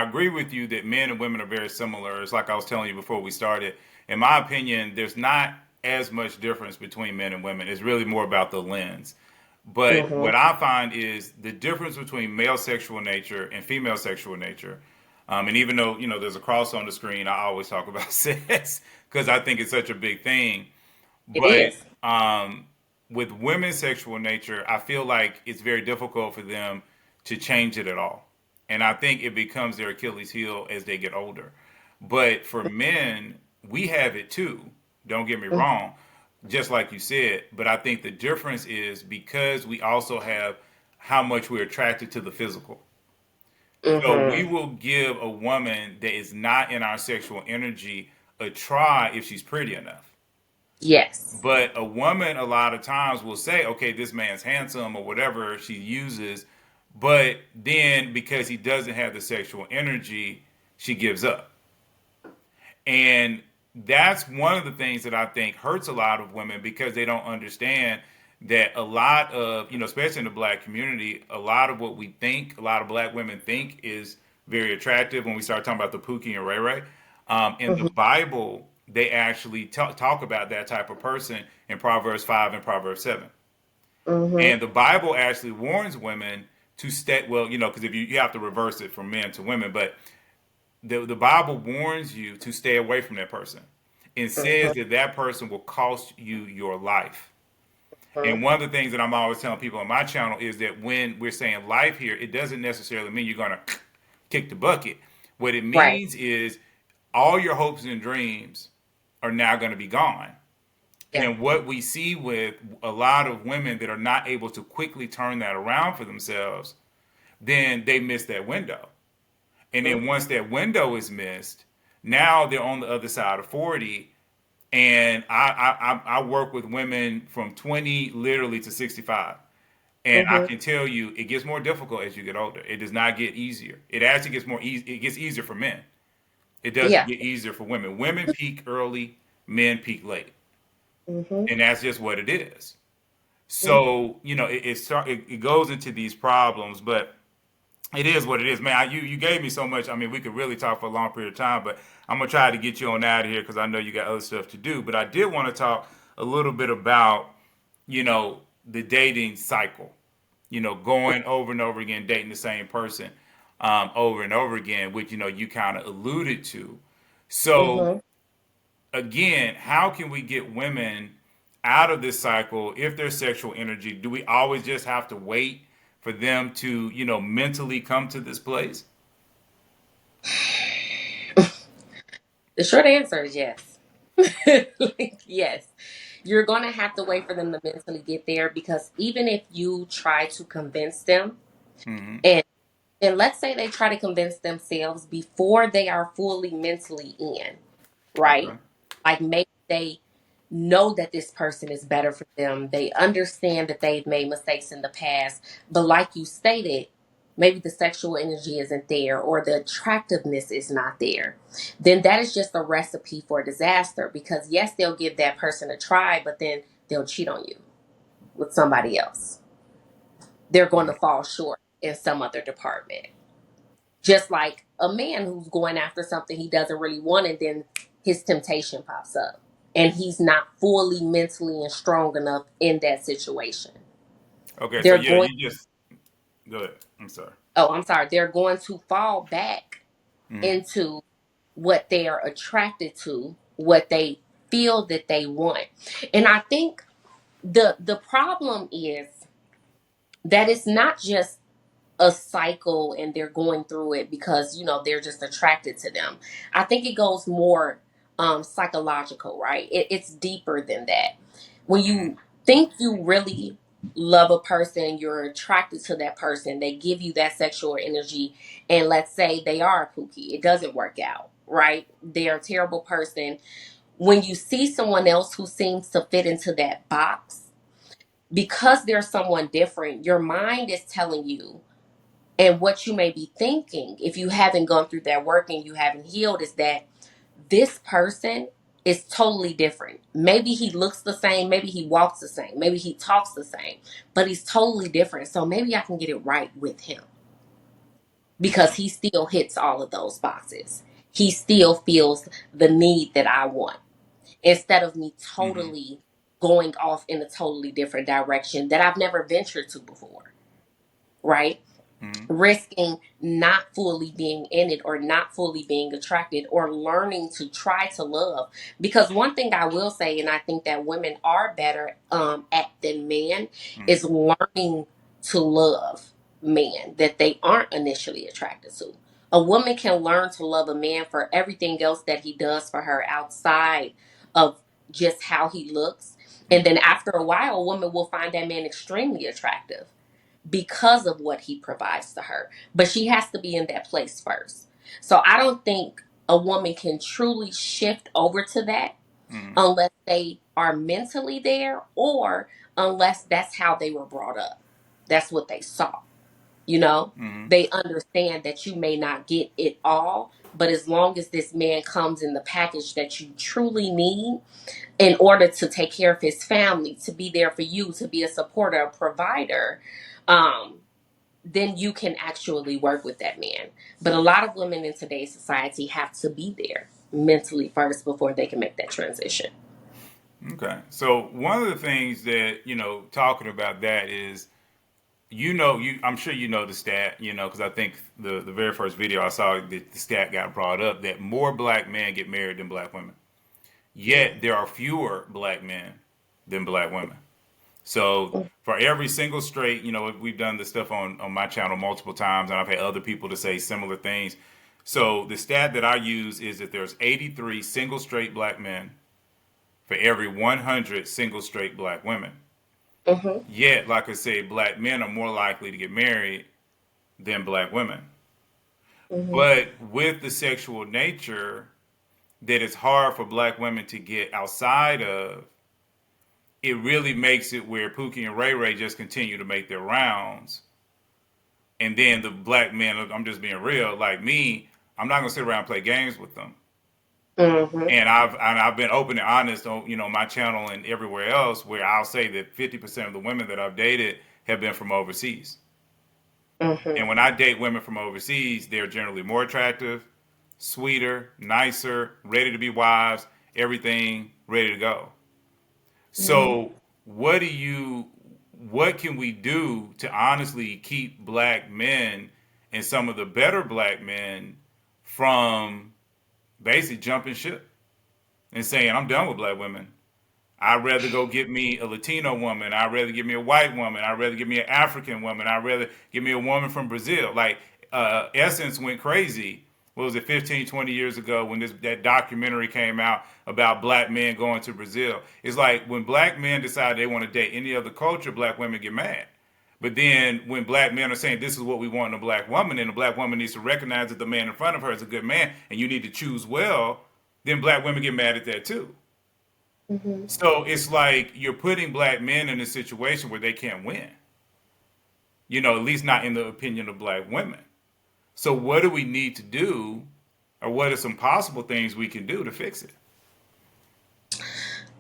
I agree with you that men and women are very similar. It's like I was telling you before we started. In my opinion, there's not as much difference between men and women. It's really more about the lens. But Mm-hmm. what I find is the difference between male sexual nature and female sexual nature. And even though, there's a cross on the screen, I always talk about sex because I think it's such a big thing. It But is. um, with women's sexual nature, I feel like it's very difficult for them to change it at all. And I think it becomes their Achilles heel as they get older. But for men, we have it too. Don't get me wrong, just like you said. But I think the difference is because we also have how much we're attracted to the physical. So we Mm-hmm. will give a woman that is not in our sexual energy a try if she's pretty enough. Yes. But a woman, a lot of times, will say, okay, this man's handsome or whatever she uses. But then because he doesn't have the sexual energy, she gives up. And that's one of the things that I think hurts a lot of women because they don't understand that a lot of, especially in the black community, a lot of what we think, a lot of black women think is very attractive when we start talking about the Pookie and Ray Ray. In the Mm-hmm. Bible, they actually talk about that type of person in Proverbs 5 and Proverbs 7. Mm-hmm. And the Bible actually warns women to stay, well, because if you have to reverse it from men to women, but the Bible warns you to stay away from that person and Mm-hmm. says that that person will cost you your life. Mm-hmm. And one of the things that I'm always telling people on my channel is that when we're saying life here, it doesn't necessarily mean you're going to kick the bucket. What it Right. means is all your hopes and dreams are now going to be gone. Yeah. And what we see with a lot of women that are not able to quickly turn that around for themselves, then they miss that window. And then once that window is missed, now they're on the other side of 40. And I work with women from 20 literally to 65. And I Mm-hmm. can tell you it gets more difficult as you get older. It does not get easier. It actually gets more easy. It gets easier for men. It doesn't Yeah. get easier for women. Women peak early, men peak late. Mm-hmm. And that's just what it is. So, it goes into these problems, but it is what it is, man. You gave me so much. I mean, we could really talk for a long period of time, but I'm gonna try to get you on out of here because I know you got other stuff to do. But I did want to talk a little bit about, the dating cycle. Going over and over again, dating the same person, over and over again, which you kind of alluded to. So Mm-hmm. again, how can we get women out of this cycle if their sexual energy? Do we always just have to wait for them to, mentally come to this place? The short answer is yes. Yes. You're going to have to wait for them to mentally get there because even if you try to convince them, Hmm. and and let's say they try to convince themselves before they are fully mentally in, right? Okay. Like maybe they know that this person is better for them. They understand that they've made mistakes in the past. But like you stated, maybe the sexual energy isn't there or the attractiveness is not there. Then that is just a recipe for disaster because yes, they'll give that person a try, but then they'll cheat on you with somebody else. They're going to fall short in some other department. Just like a man who's going after something he doesn't really want, and then his temptation pops up, and he's not fully mentally and strong enough in that situation. Okay. So They're yeah, going, you just go ahead. I'm sorry. oh, I'm sorry, they're going to fall back Hmm. into what they are attracted to, what they feel that they want. And I think the problem is that it's not just a cycle and they're going through it because they're just attracted to them. I think it goes more psychological, right? It's deeper than that. When you think you really love a person, you're attracted to that person, they give you that sexual energy, and let's say they are a pookie, it doesn't work out, right? They're a terrible person. When you see someone else who seems to fit into that box, because they're someone different, your mind is telling you, and what you may be thinking, if you haven't gone through that work and you haven't healed, is that this person is totally different. Maybe he looks the same, maybe he walks the same, maybe he talks the same, but he's totally different. So maybe I can get it right with him. because he still hits all of those boxes. He still feels the need that I want, instead of me Mm-hmm. totally going off in a totally different direction that I've never ventured to before, right? Mm-hmm. Risking not fully being in it or not fully being attracted or learning to try to love. Because one thing I will say, and I think that women are better at than men, is Mm-hmm. learning to love men that they aren't initially attracted to. A woman can learn to love a man for everything else that he does for her outside of just how he looks. And Mm-hmm. then after a while, a woman will find that man extremely attractive because of what he provides to her. But she has to be in that place first. So I don't think a woman can truly shift over to that Mm-hmm. unless they are mentally there, or unless that's how they were brought up. That's what they saw. You know, Mm-hmm. they understand that you may not get it all, but as long as this man comes in the package that you truly need in order to take care of his family, to be there for you, to be a supporter, a provider, um, then you can actually work with that man. But a lot of women in today's society have to be there mentally first before they can make that transition. Okay. So one of the things that, talking about that is, I'm sure you know the stat, because I think the very first video I saw, the stat got brought up that more black men get married than black women. Yet there are fewer black men than black women. So for every single straight, we've done this stuff on my channel multiple times, and I've had other people to say similar things. So the stat that I use is that there's 83 single straight black men for every 100 single straight black women. Mm-hmm. Yet, like I say, black men are more likely to get married than black women. Mm-hmm. But with the sexual nature that it's hard for black women to get outside of, it really makes it where Pookie and Ray Ray just continue to make their rounds. And then the black men, I'm just being real, like me, I'm not gonna sit around and play games with them. Mm-hmm. And I've been open and honest on my channel and everywhere else, where I'll say that 50% of the women that I've dated have been from overseas. Mm-hmm. And when I date women from overseas, they're generally more attractive, sweeter, nicer, ready to be wives, everything ready to go. Mm-hmm. So what can we do to honestly keep black men and some of the better black men from basically jumping ship and saying, I'm done with black women. I'd rather go get me a Latino woman. I'd rather get me a white woman. I'd rather get me an African woman. I'd rather get me a woman from Brazil. Like Essence went crazy. What was it, 15, 20 years ago when that documentary came out about black men going to Brazil? It's like when black men decide they want to date any other culture, black women get mad. But then when black men are saying this is what we want in a black woman, and the black woman needs to recognize that the man in front of her is a good man, and you need to choose well, then black women get mad at that too. Mm-hmm. So it's like you're putting black men in a situation where they can't win. At least not in the opinion of black women. So what do we need to do, or what are some possible things we can do to fix it?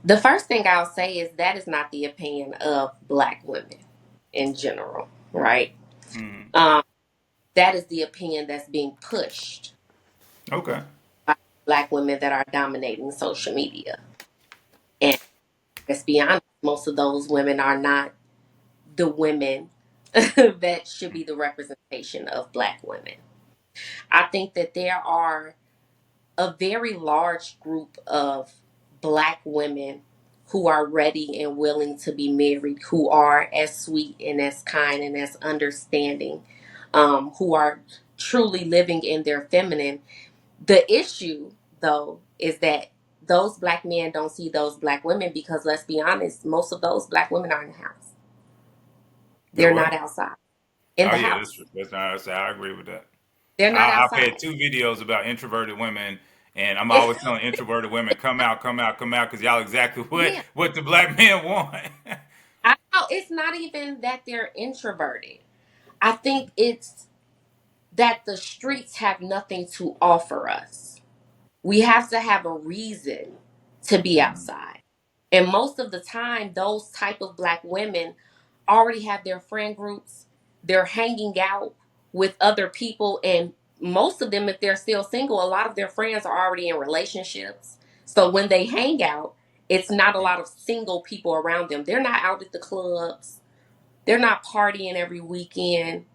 The first thing I'll say is that is not the opinion of black women in general, right? Mm. Um, that is the opinion that's being pushed Okay. by black women that are dominating social media. And let's be honest, most of those women are not the women that should be the representation of black women. I think that there are a very large group of black women who are ready and willing to be married, who are as sweet and as kind and as understanding, who are truly living in their feminine. The issue, though, is that those black men don't see those black women because, let's be honest, most of those black women are in the house. That They're what? not outside. In Oh the yeah, house. that's not. I agree with that. They're not I've had outside. two videos about introverted women, and I'm always telling introverted women, come out, come out, come out, because y'all exactly what Yeah. what the black men want. I know it's not even that they're introverted. I think it's that the streets have nothing to offer us. We have to have a reason to be outside. And most of the time, those type of black women already have their friend groups. They're hanging out. with other people, and most of them, if they're still single, a lot of their friends are already in relationships. So when they hang out, it's not a lot of single people around them. They're not out at the clubs. They're not partying every weekend.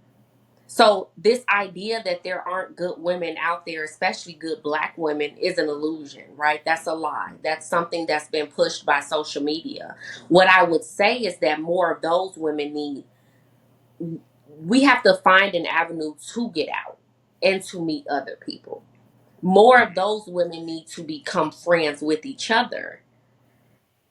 So this idea that there aren't good women out there, especially good black women, is an illusion, right? That's a lie. That's something that's been pushed by social media. What I would say is that more of those women need, we have to find an avenue to get out and to meet other people. More of those women need to become friends with each other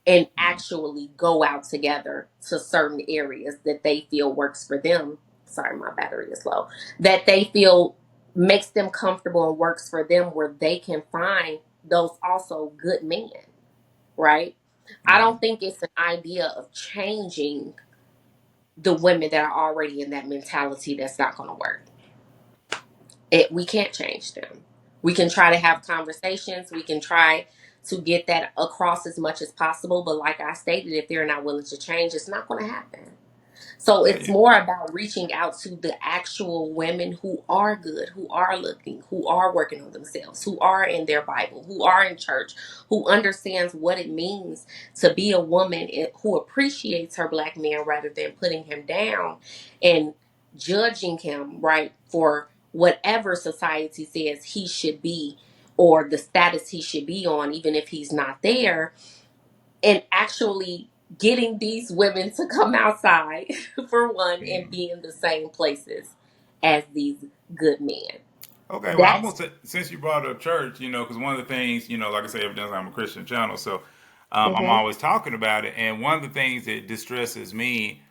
and actually go out together to certain areas that they feel works for them. Sorry, my battery is low. That they feel makes them comfortable and works for them, where they can find those also good men, right? I Right. don't think it's an idea of changing the women that are already in that mentality. That's not going to work. We can't change them. We can try to have conversations. We can try to get that across as much as possible. But like I stated, if they're not willing to change, it's not going to happen. So Yeah, it's yeah. more about reaching out to the actual women who are good, who are looking, who are working on themselves, who are in their Bible, who are in church, who understands what it means to be a woman who appreciates her black man rather than putting him down and judging him, right, for whatever society says he should be or the status he should be on, even if he's not there, and actually getting these women to come outside for one and be in the same places as these good men. Okay, well, I'm That's gonna say, since you brought up church, because one of the things, like I say, evidently I'm a Christian channel, so I'm hmm always talking about it. And one of the things that distresses me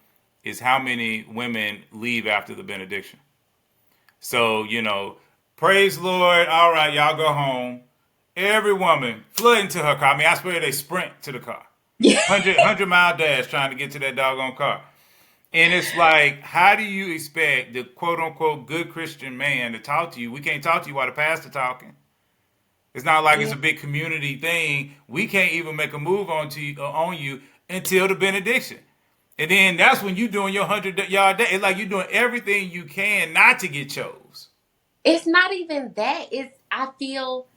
is how many women leave after the benediction. So, praise Lord. All right, y'all go home. Every woman flood into her car. I mean, I swear they sprint to the car. yeah. 100 mile dash trying to get to that doggone car. And it's like, how do you expect the quote unquote good Christian man to talk to you? We can't talk to you while the pastor talking. It's not like it's Yeah. a big community thing. We can't even make a move on you until the benediction. And then that's when you doing your 100 yard day. It's like you're doing everything you can not to get chose. It's not even that. It's I feel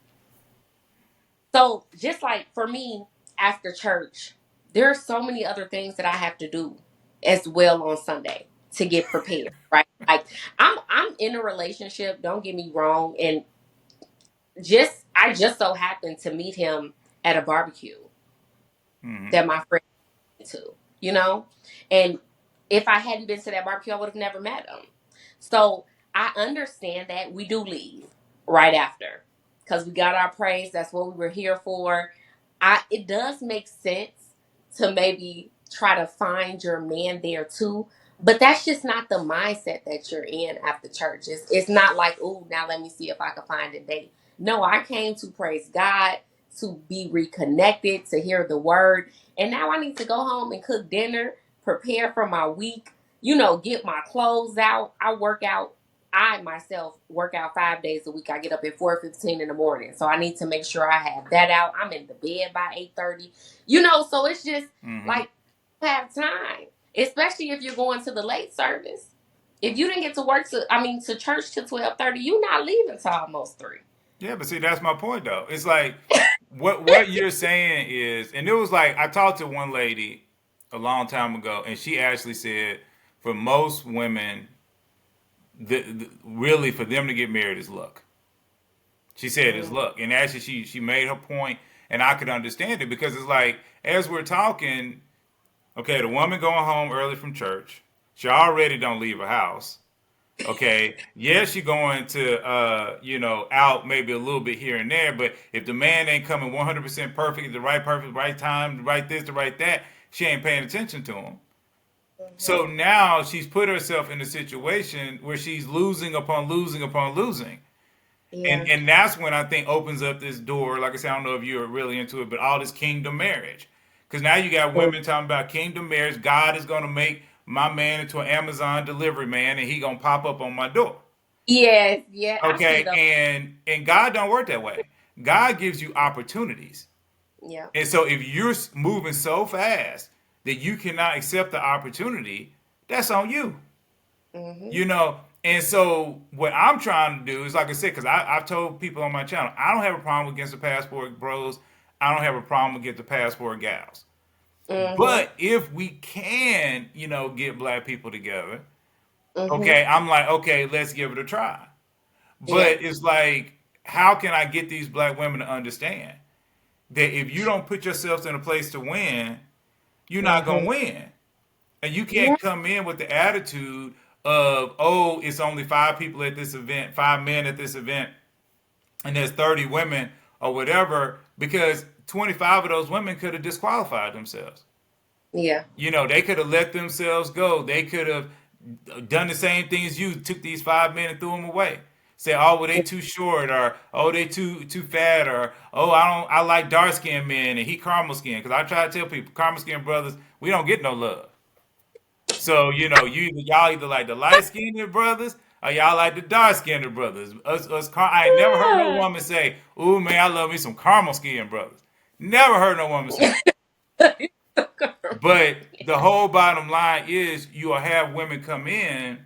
so just like for me after church, there are so many other things that I have to do as well on Sunday to get prepared, right? Like I'm in a relationship, don't get me wrong, and just I just so happened to meet him at a barbecue Hmm. that my friend went to, you know? And if I hadn't been to that barbecue, I would have never met him. So I understand that we do leave right after because we got our praise. That's what we were here for. It does make sense to maybe try to find your man there too. But that's just not the mindset that you're in after church. It's not like, oh, now let me see if I can find a date. No, I came to praise God, to be reconnected, to hear the word. And now I need to go home and cook dinner, prepare for my week, get my clothes out. I myself work out 5 days a week. I get up at 4:15 in the morning. So I need to make sure I have that out. I'm in the bed by 8:30. So it's just Hmm. like have time. Especially if you're going to the late service. If you didn't get to to church till 12:30, you're not leaving till almost 3. Yeah, but see, that's my point though. It's like what you're saying is, and it was like I talked to one lady a long time ago, and she actually said for most women, really for them to get married is luck. She said it's Mm, luck, and actually she made her point, and I could understand it because it's like as we're talking, okay, the woman going home early from church, she already don't leave her house. Okay, yes, she going to out maybe a little bit here and there, but if the man ain't coming 100% perfect at the right perfect right time, the right this, the right that, she ain't paying attention to him. So mhm. now she's put herself in a situation where she's losing upon losing upon losing. And Yeah. and that's when I think opens up this door. Like I said, I don't know if you're really into it, but all this kingdom marriage. Because now you got Mm. women talking about kingdom marriage. God is going to make my man into an Amazon delivery man, and he gonna pop up on my door. Yes, yeah, I see Okay, those. and God don't work that way. God gives you opportunities, Yeah. and so if you're moving so fast that you cannot accept the opportunity, that's on you. hmm You know, And so what I'm trying to do is, like I said, because I've told people on my channel, I don't have a problem against the passport bros. I don't have a problem against the passport gals. Mm-hmm. But if we can, get black people together, Mm-hmm. okay, I'm like, okay, let's give it a try. Yeah. But it's like, how can I get these black women to understand that if you don't put yourselves in a place to win, you're not Mm-hmm. gonna win. And you Yeah. can't come in with the attitude of, oh, it's only 5 people at this event, 5 men at this event, and there's 30 women or whatever, because 25 of those women could have disqualified themselves. Yeah. They could have let themselves go. They could have done the same thing as you, took these 5 men and threw them away. Say, oh, well, they too short, or oh, they too fat, or oh, I like dark skinned men and he caramel skinned. Because I try to tell people, caramel skinned brothers, we don't get no love. So y'all either like the light skinned brothers or y'all like the dark skinned brothers. I ain't never heard no Yeah. woman say, "Ooh man, I love me some caramel skinned brothers." Never heard no woman say. But the whole bottom line is you will have women come in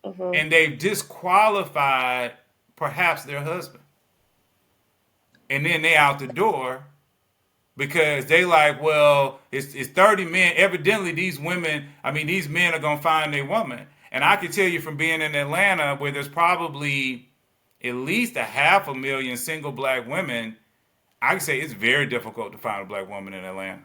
Mm-hmm. and they've disqualified perhaps their husband. And then they out the door because they like, well, it's 30 men. Evidently, these men are going to find their woman. And I can tell you from being in Atlanta where there's probably at least a 500,000 single black women, I can say it's very difficult to find a black woman in Atlanta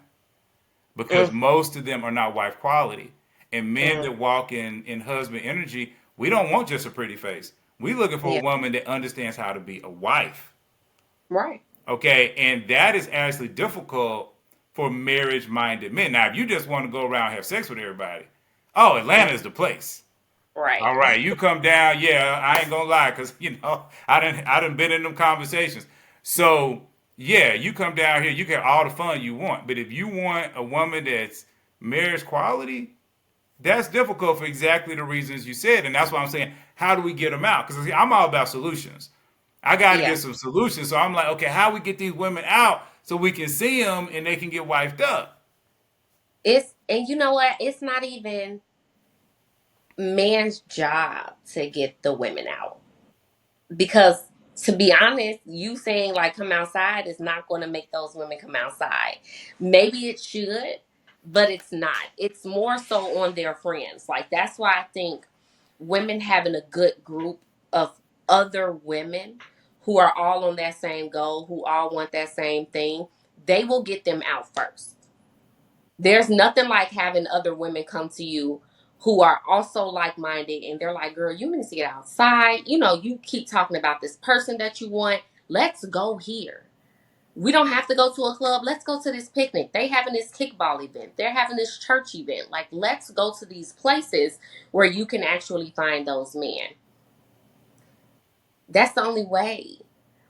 because most of them are not wife quality. And men Mm-hmm. that walk in husband energy, we don't want just a pretty face. We looking for a Yeah. woman that understands how to be a wife. Right. Okay, and that is actually difficult for marriage minded men. Now, if you just want to go around and have sex with everybody, oh, Atlanta is the place. Right. All right, you come down, yeah, I ain't gonna lie, cause I done been in them conversations. So yeah, you come down here, you get all the fun you want. But if you want a woman that's marriage quality, that's difficult for exactly the reasons you said, and that's why I'm saying, how do we get them out? Because I'm all about solutions. I got to Yeah. get some solutions. So I'm like, okay, how we get these women out so we can see them and they can get wifed up? And you know what? It's not even man's job to get the women out. Because to be honest, you saying like come outside is not going to make those women come outside. Maybe it should, but it's not. It's more so on their friends. Like that's why I think women having a good group of other women who are all on that same goal, who all want that same thing, they will get them out first. There's nothing like having other women come to you who are also like minded and they're like, girl, you need to get outside. You keep talking about this person that you want. Let's go here. We don't have to go to a club. Let's go to this picnic. They having this kickball event. They're having this church event. Like, let's go to these places where you can actually find those men. That's the only way.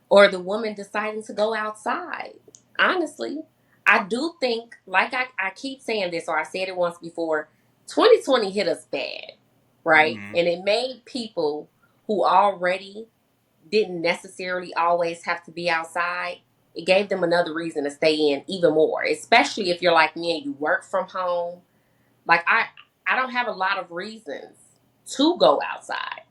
Or the woman deciding to go outside. Honestly, I do think, like I keep saying this, or I said it once before, 2020 hit us bad, right? Mm-hmm. And it made people who already didn't necessarily always have to be outside, it gave them another reason to stay in even more, especially if you're like me and you work from home. Like I don't have a lot of reasons to go outside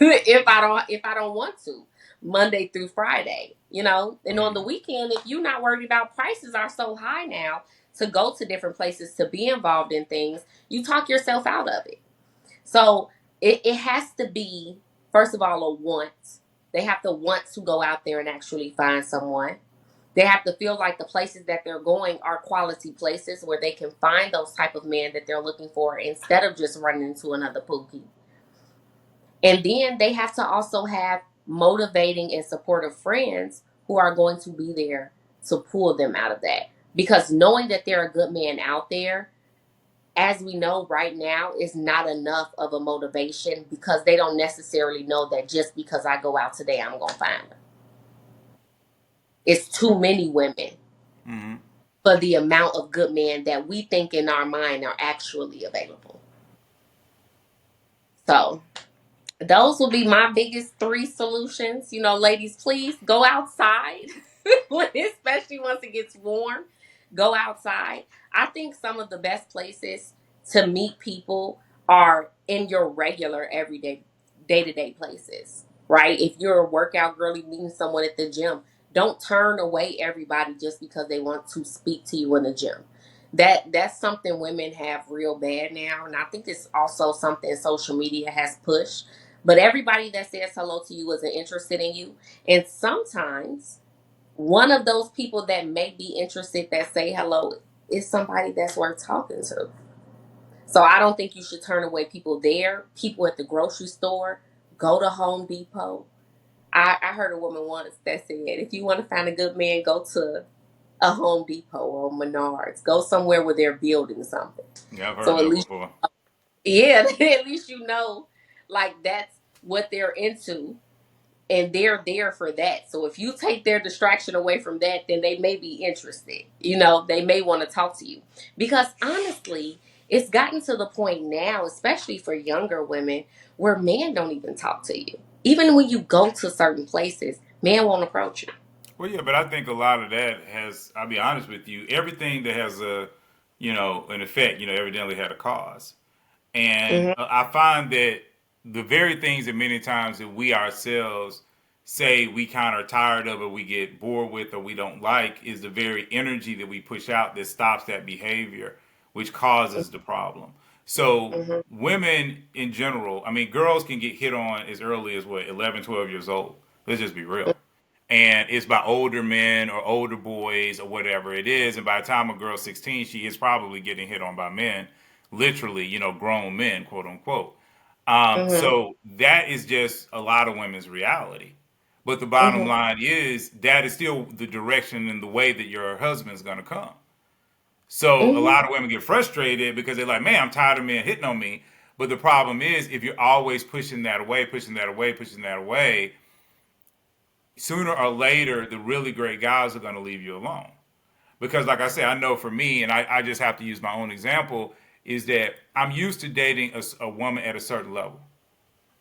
if I don't want to. Monday through Friday, and on the Mm-hmm. weekend, if you're not worried about prices are so high now to go to different places to be involved in things, you talk yourself out of it. So it has to be, first of all, a want. They have to want to go out there and actually find someone. They have to feel like the places that they're going are quality places where they can find those type of men that they're looking for instead of just running into another pookie. And then they have to also have motivating and supportive friends who are going to be there to pull them out of that. Because knowing that there are good men out there, as we know right now, is not enough of a motivation because they don't necessarily know that just because I go out today, I'm going to find them. It's too many women Mm-hmm. for the amount of good men that we think in our mind are actually available. So those will be my biggest three solutions. Ladies, please go outside, especially once it gets warm. Go outside. I think some of the best places to meet people are in your regular everyday day-to-day places, right? If you're a workout girly meeting someone at the gym, don't turn away everybody just because they want to speak to you in the gym. That's something women have real bad now, and I think it's also something social media has pushed. But everybody that says hello to you isn't interested in you, and sometimes one of those people that may be interested that say hello is somebody that's worth talking to. So I don't think you should turn away people there, people at the grocery store, go to Home Depot. I heard a woman once that said, if you want to find a good man, go to a Home Depot or Menards. Go somewhere where they're building something. Yeah, I've heard So at that least, before. yeah, at least you know, like that's what they're into, and they're there for that. So if you take their distraction away from that, then they may be interested. You know, they may want to talk to you. Because honestly, it's gotten to the point now, especially for younger women, where men don't even talk to you. Even when you go to certain places, men won't approach you. Well, yeah, but I think a lot of that has, I'll be honest with you, everything that has a, an effect, evidently had a cause. And Hmm. I find that the very things that many times that we ourselves say we kind of are tired of or we get bored with or we don't like is the very energy that we push out that stops that behavior, which causes the problem. So Hmm. women in general, I mean, girls can get hit on as early as what, 11, 12 years old. Let's just be real. And it's by older men or older boys or whatever it is. And by the time a girl's 16, she is probably getting hit on by men, literally, grown men, quote unquote. Hmm. So that is just a lot of women's reality. But the bottom Hmm. line is that is still the direction and the way that your husband's going to come. So a Hmm. lot of women get frustrated because they're like, man, I'm tired of men hitting on me. But the problem is, if you're always pushing that away, pushing that away, pushing that away, sooner or later, the really great guys are going to leave you alone. Because, like I said, I know for me, and I just have to use my own example, is that I'm used to dating a woman at a certain level.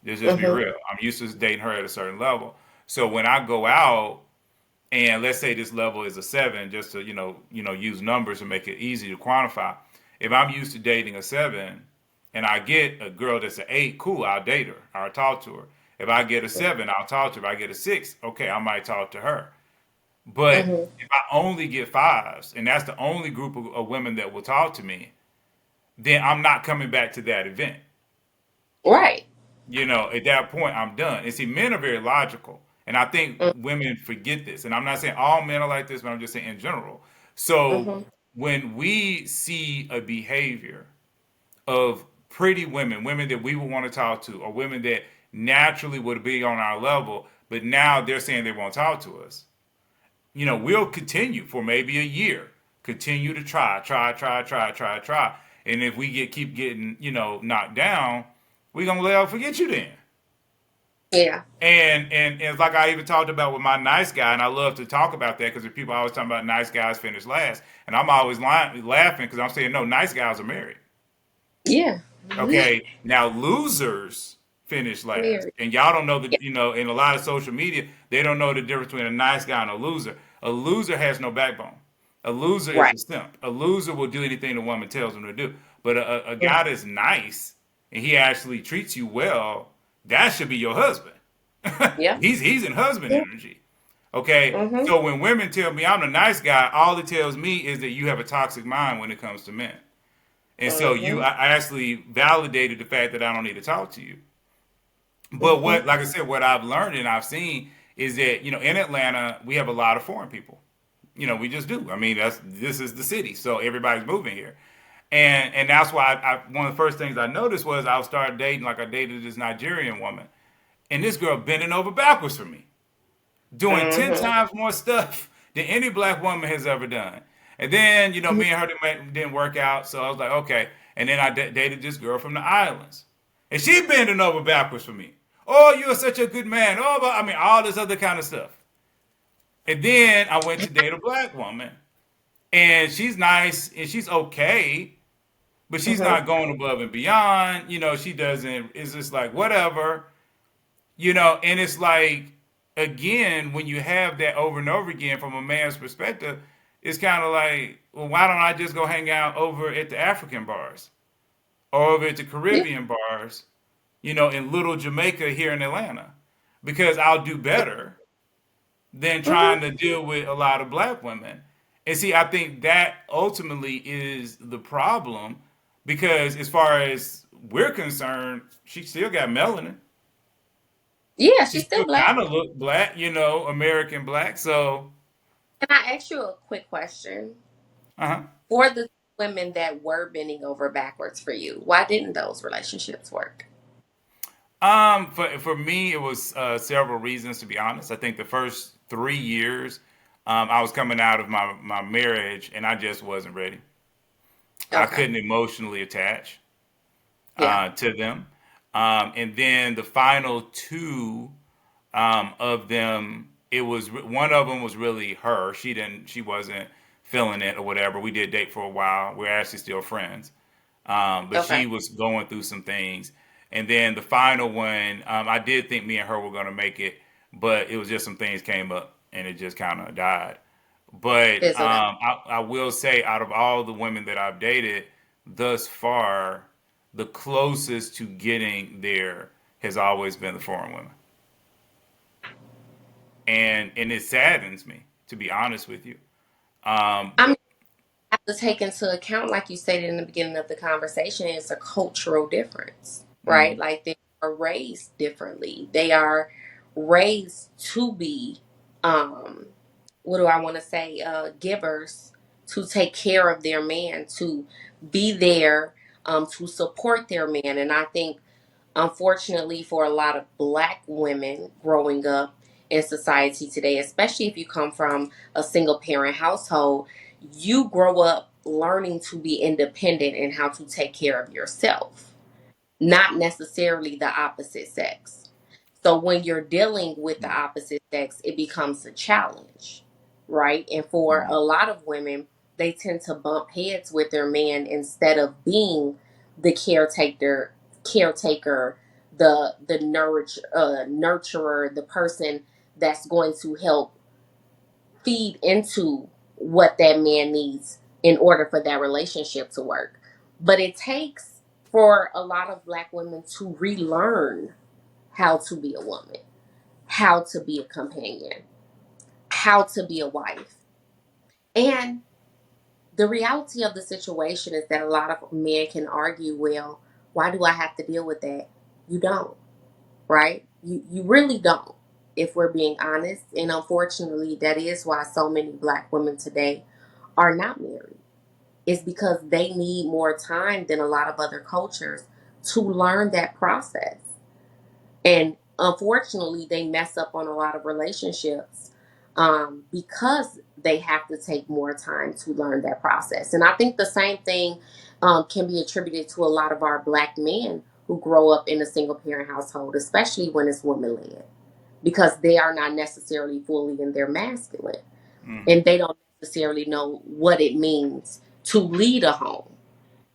Let's just be Hmm. real. I'm used to dating her at a certain level. So when I go out and let's say this level is a 7, just to use numbers to make it easy to quantify. If I'm used to dating a 7 and I get a girl that's an 8, cool, I'll date her. I'll talk to her. If I get a 7, I'll talk to her. If I get a 6, okay, I might talk to her. But Hmm. if I only get 5s, and that's the only group of women that will talk to me, then I'm not coming back to that event. Right. At that point, I'm done. And see, men are very logical. And I think women forget this. And I'm not saying all men are like this, but I'm just saying in general. So Hmm. when we see a behavior of pretty women, women that we would want to talk to, or women that naturally would be on our level, but now they're saying they won't talk to us, we'll continue for maybe a year, continue to try. And if we keep getting, knocked down, we're gonna let forget you then. Yeah. And it's like I even talked about with my nice guy, and I love to talk about that because people always talking about nice guys finish last, and I'm always laughing because I'm saying no, nice guys are married. Yeah. Okay, now losers finish last, Married. and y'all don't know Yeah. that in a lot of social media they don't know the difference between a nice guy and a loser. A loser has no backbone. A loser is Right. a simp. A loser will do anything the woman tells him to do. But a guy that's nice and he actually treats you well, that should be your husband. Yeah. He's in husband Yeah. energy. Okay, Hmm. so when women tell me I'm the nice guy, all it tells me is that you have a toxic mind when it comes to men. And so Hmm. I actually validated the fact that I don't need to talk to you. But Hmm. what, like I said, what I've learned and I've seen is that in Atlanta we have a lot of foreign people. We just do. I mean, this is the city, so everybody's moving here, and that's why one of the first things I noticed was I started dating. Like I dated this Nigerian woman, and this girl bending over backwards for me, doing 10 Hmm. times more stuff than any black woman has ever done. And then, me and her didn't work out. So I was like, okay. And then I dated this girl from the islands. And she bending over backwards for me. Oh, you're such a good man. Oh, but, I mean, all this other kind of stuff. And then I went to date a black woman. And she's nice and she's okay, but she's Hmm. not going above and beyond. She doesn't, it's just like, whatever. And it's like, again, when you have that over and over again from a man's perspective, it's kind of like, well, why don't I just go hang out over at the African bars or over at the Yeah. Caribbean bars? in little Jamaica here in Atlanta, because I'll do better than Hmm. trying to deal with a lot of black women. And see, I think that ultimately is the problem, because as far as we're concerned, she still got melanin. Yeah, She she's still still black. kind of look black, American black. So, Can I ask you a quick question? uh-huh. For the women that were bending over backwards for you, why didn't those relationships work? For me, it was several reasons. To be honest, I think the first 3 years, I was coming out of my marriage, and I just wasn't ready. I Okay. couldn't emotionally attach Yeah. to them. And then the final two of them, it was one of them was really her. She wasn't feeling it or whatever. We did date for a while. We're actually still friends, but Okay. she was going through some things. And then the final one, I did think me and her were gonna make it, but it was just some things came up, and it just kind of died. But Fizzled out. I will say, out of all the women that I've dated thus far, the closest to getting there has always been the foreign women, and it saddens me, to be honest with you. Um, I mean, I have to take into account, like you stated in the beginning of the conversation, it's a cultural difference, right? mm, Like they are raised differently. They are raised to be, um, what do I want to say, givers, to take care of their man, to be there, to support their man. And I think, unfortunately, for a lot of black women growing up in society today, especially if you come from a single parent household, you grow up learning to be independent and how to take care of yourself, not necessarily the opposite sex. So when you're dealing with the mm, opposite sex, it becomes a challenge, right? And for mm, a lot of women, they tend to bump heads with their man instead of being the caretaker, the nurturer, the person that's going to help feed into what that man needs in order for that relationship to work. But it takes for a lot of black women to relearn how to be a woman, how to be a companion, how to be a wife. And the reality of the situation is that a lot of men can argue, well, why do I have to deal with that? You don't, right? You really don't, if we're being honest. And unfortunately, that is why so many black women today are not married. It's because they need more time than a lot of other cultures to learn that process. And unfortunately, they mess up on a lot of relationships because they have to take more time to learn that process. And I think the same thing can be attributed to a lot of our black men who grow up in a single parent household, especially when it's woman led, because they are not necessarily fully in their masculine, mm. and they don't necessarily know what it means to lead a home.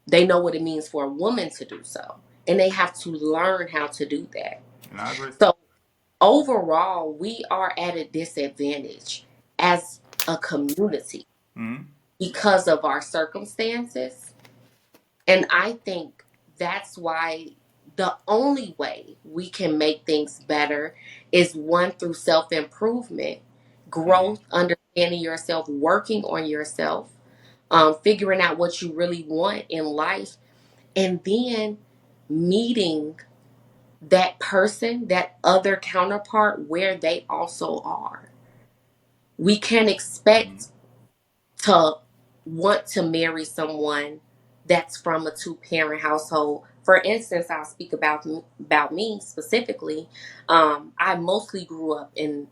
They know what it means for a woman to do so, and they have to learn how to do that. And I agree. So overall, we are at a disadvantage as a community Mm, because of our circumstances. And I think that's why the only way we can make things better is one, through self improvement, mm, growth, understanding yourself, working on yourself, figuring out what you really want in life, and then meeting that person, that other counterpart, where they also are. We can't mm, expect to want to marry someone that's from a two-parent household. For instance, I'll speak about me specifically. I mostly grew up in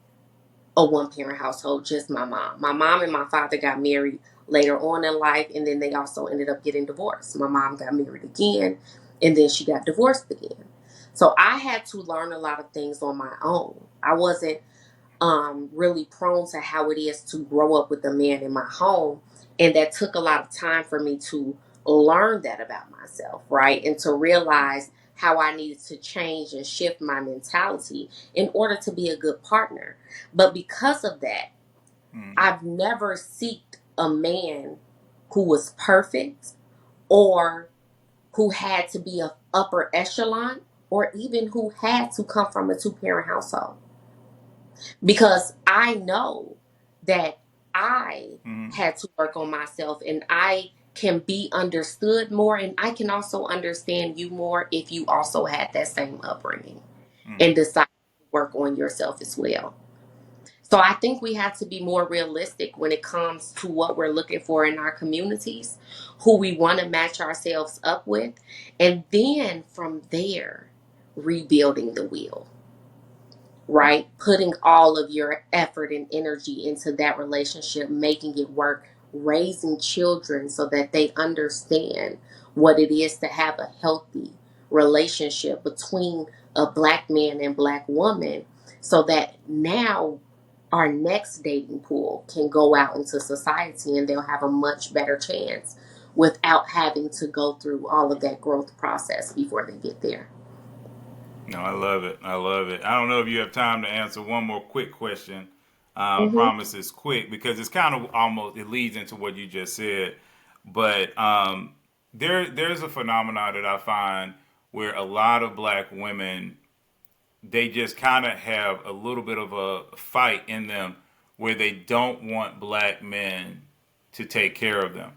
a one-parent household, just my mom. My mom and my father got married later on in life, and then they also ended up getting divorced. My mom got married again, and then she got divorced again. So I had to learn a lot of things on my own. I wasn't really prone to how it is to grow up with a man in my home. And that took a lot of time for me to learn that about myself, right? And to realize how I needed to change and shift my mentality in order to be a good partner. But because of that, mm, I've never seeked a man who was perfect or who had to be of upper echelon or even who had to come from a two-parent household, because I know that I Mm-hmm. had to work on myself, and I can be understood more, and I can also understand you more if you also had that same upbringing Mm-hmm. and decide to work on yourself as well. So I think we have to be more realistic when it comes to what we're looking for in our communities, who we want to match ourselves up with, and then from there, rebuilding the wheel, right? Putting all of your effort and energy into that relationship, making it work, raising children so that they understand what it is to have a healthy relationship between a black man and black woman, so that now our next dating pool can go out into society and they'll have a much better chance without having to go through all of that growth process before they get there. No, I love it. I love it. I don't know if you have time to answer one more quick question. I Mm-hmm. promise it's quick because it's kind of almost it leads into what you just said. But there's a phenomenon that I find where a lot of black women they just kind of have a little bit of a fight in them where they don't want black men to take care of them.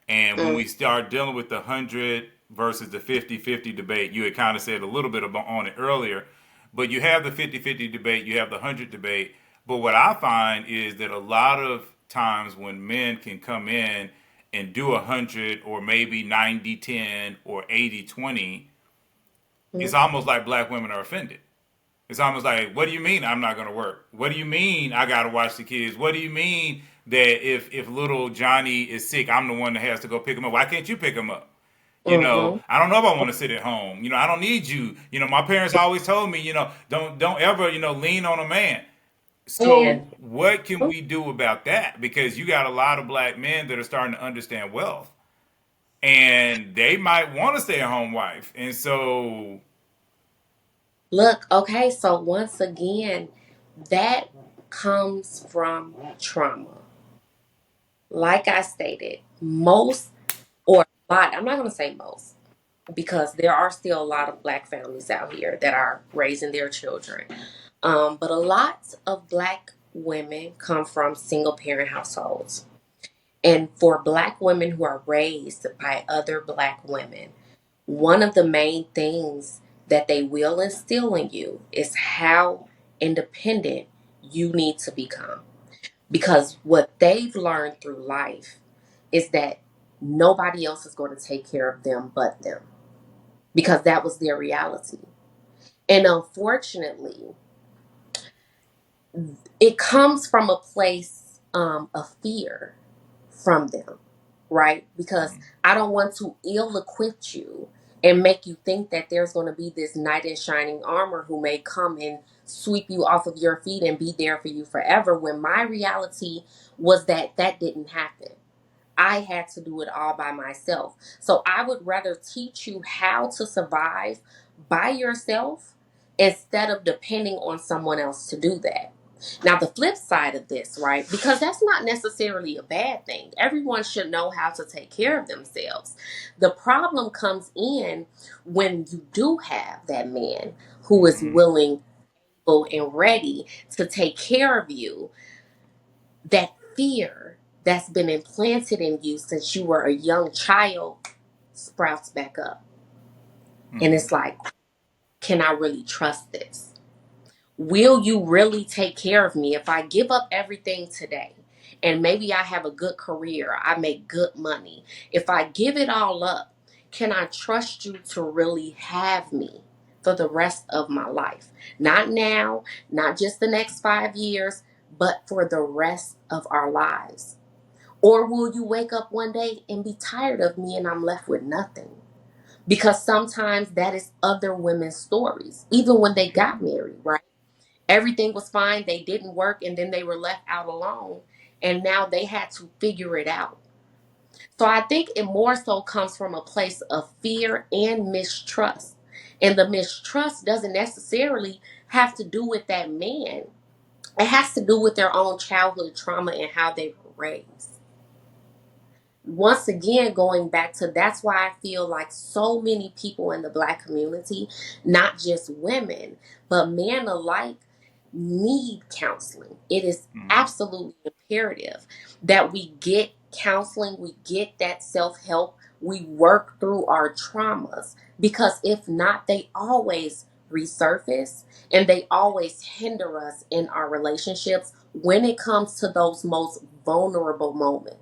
And when we start dealing with the 100 versus the 50-50 debate, you had kind of said a little bit about on it earlier, but you have the 50-50 debate, you have the 100 debate. But what I find is that a lot of times when men can come in and do 100 or maybe 90-10 or 80-20, it's Mm-hmm. almost like black women are offended. It's almost like, what do you mean I'm not going to work? What do you mean I got to watch the kids? What do you mean that if little Johnny is sick, I'm the one that has to go pick him up? Why can't you pick him up? Mm-hmm. I don't know if I want to sit at home. I don't need you. My parents always told me, don't ever, lean on a man. So And what can we do about that? Because you got a lot of black men that are starting to understand wealth, and they might want to stay a home wife, and so. look, okay, so once again, that comes from trauma. Like I stated, most or a lot, I'm not going to say most, because there are still a lot of black families out here that are raising their children. But a lot of black women come from single parent households. And for black women who are raised by other black women, one of the main things that they will instill in you is how independent you need to become. Because what they've learned through life is that nobody else is going to take care of them but them, because that was their reality. And unfortunately, it comes from a place of fear from them, right? Because I don't want to ill equip you and make you think that there's going to be this knight in shining armor who may come and sweep you off of your feet and be there for you forever, when my reality was that that didn't happen. I had to do it all by myself. So I would rather teach you how to survive by yourself instead of depending on someone else to do that. Now, the flip side of this, right? Because that's not necessarily a bad thing. Everyone should know how to take care of themselves. The problem comes in when you do have that man who is Mhm. willing, able, and ready to take care of you. That fear that's been implanted in you since you were a young child sprouts back up. And Mhm. it's like, can I really trust this? Will you really take care of me if I give up everything today? And maybe I have a good career, I make good money. If I give it all up, can I trust you to really have me for the rest of my life? Not now, not just the next 5 years, but for the rest of our lives. Or will you wake up one day and be tired of me and I'm left with nothing? Because sometimes that is other women's stories, even when they got married, right? Everything was fine, they didn't work, and then they were left out alone. And now they had to figure it out. So I think it more so comes from a place of fear and mistrust. And the mistrust doesn't necessarily have to do with that man, it has to do with their own childhood trauma and how they were raised. once again, going back to, that's why I feel like so many people in the Black community, not just women, but men alike, need counseling. It is Mm-hmm. absolutely imperative that we get counseling, we get that self help, we work through our traumas, because if not, they always resurface and they always hinder us in our relationships when it comes to those most vulnerable moments.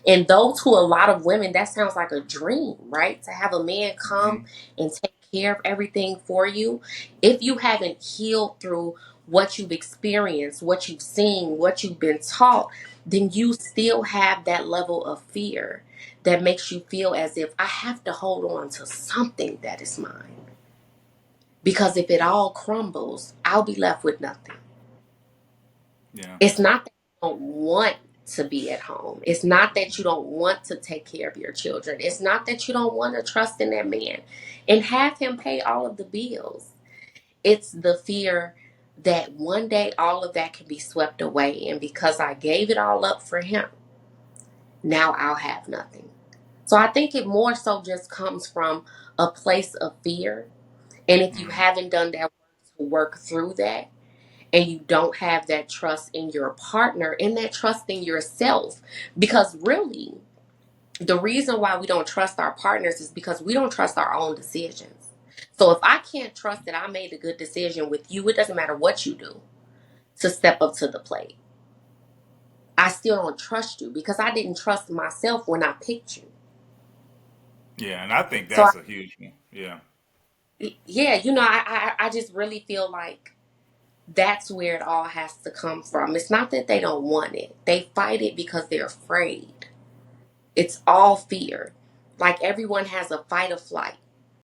And those who, a lot of women, that sounds like a dream, right? To have a man come Mm-hmm. and take care of everything for you. If you haven't healed through what you've experienced, what you've seen, what you've been taught, then you still have that level of fear that makes you feel as if I have to hold on to something that is mine. Because if it all crumbles, I'll be left with nothing. Yeah. It's not that you don't want to be at home. It's not that you don't want to take care of your children. It's not that you don't want to trust in that man and have him pay all of the bills. It's the fear that one day all of that can be swept away. And because I gave it all up for him, now I'll have nothing. So I think it more so just comes from a place of fear. And if you Mm-hmm. haven't done that work to work through that, and you don't have that trust in your partner and that trust in yourself, because really the reason why we don't trust our partners is because we don't trust our own decisions. So if I can't trust that I made a good decision with you, it doesn't matter what you do to step up to the plate. I still don't trust you because I didn't trust myself when I picked you. Yeah, and I think So that's a huge one. Yeah. yeah, I just really feel like that's where it all has to come from. It's not that they don't want it. They fight it because they're afraid. It's all fear. Like everyone has a fight or flight.